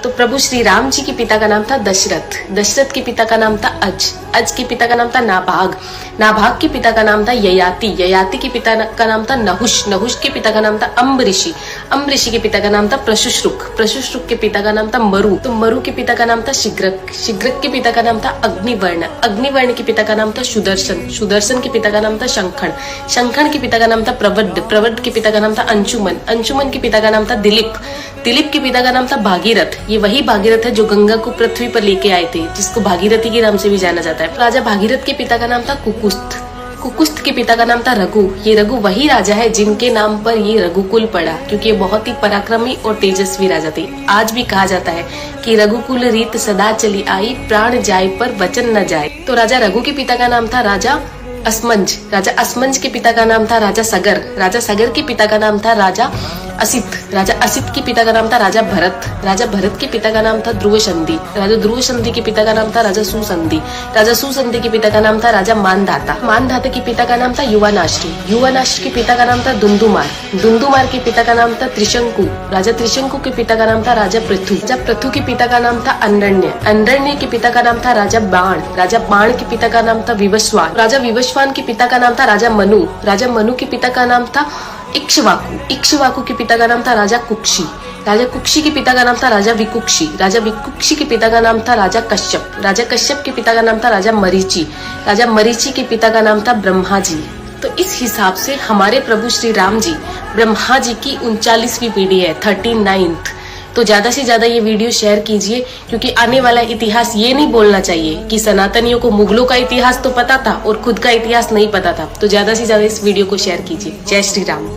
तो प्रभु श्री राम जी के पिता का नाम था दशरथ, दशरथ के पिता का नाम था अज, अज के पिता का नाम था नाभाग, नाभाग के पिता का नाम था ययाति, ययाति के पिता का नाम था नहुष, नहुष के पिता का नाम था अम्बऋषि, अम्बऋषि के पिता का नाम था प्रशुश्रुक, प्रशुश्रुक के पिता का नाम था मरु, तो मरु के पिता का नाम था शिग्रक, शिग्रक के पिता का नाम था अग्निवर्ण, अग्निवर्ण के पिता का नाम था सुदर्शन, सुदर्शन के पिता का नाम था शंखन, शंखन के पिता का नाम था प्रवड्ड, प्रवड्ड के पिता का नाम था अंशुमन, अंशुमन के पिता का नाम था दिलीप, दिलीप के पिता का नाम था भागीरथ, ये वही भागीरथ है जो गंगा को पृथ्वी पर लेके आए थे, जिसको भागीरथी के नाम से भी जाना जाता है। राजा भागीरथ के पिता का नाम था कुकुस्थ, कुकुस्थ के पिता का नाम था रघु, ये रघु वही राजा है जिनके नाम पर ये रघुकुल पड़ा, क्योंकि ये बहुत ही पराक्रमी और तेजस्वी राजा थे। आज भी कहा जाता है कि रघुकुल रीत सदा चली आई, प्राण जाए पर वचन न जाए। तो राजा रघु के पिता का नाम था राजा असमंज, राजा असमंज के पिता का नाम था राजा सगर, राजा सगर के पिता का नाम था राजा असित, राजा असित के पिता का नाम था राजा भरत, राजा भरत के पिता का नाम था ध्रुव संधि, राजा ध्रुव संधि के पिता का नाम था राजा सुसंधि, राजा सुसंधि के पिता का नाम था राजा मानधाता, मानधाता के पिता का नाम था युवानाश्री, युवानाश्री के पिता का नाम था दुंदुमार, दुंदुमार के पिता का नाम था त्रिशंकु, राजा त्रिशंकु के पिता का नाम था राजा पृथु, राजा पृथु के पिता का नाम था अंडण्य, अंडण्य के पिता का नाम था राजा बाण, राजा बाण के पिता का नाम था विवस्वान, राजा विवस्वान के पिता का नाम था राजा मनु, राजा मनु के पिता का नाम था इक्ष्वाकु, इक्ष्वाकु के पिता का नाम था राजा कुक्षी, राजा कुक्षी के पिता का नाम था राजा विकुक्षी, राजा विकुक्षी के पिता का नाम था राजा कश्यप, राजा कश्यप के पिता का नाम था राजा मरीचि, राजा मरीचि के पिता का नाम था ब्रह्मा जी। तो इस हिसाब से हमारे प्रभु श्री राम जी ब्रह्मा जी की 39वीं पीढ़ी है, 39th। तो ज्यादा से ज्यादा ये वीडियो शेयर कीजिए, क्योंकि आने वाला इतिहास ये नहीं बोलना चाहिए कि सनातनियों को मुगलों का इतिहास तो पता था और खुद का इतिहास नहीं पता था। तो ज्यादा से ज्यादा इस वीडियो को शेयर कीजिए। जय श्री राम।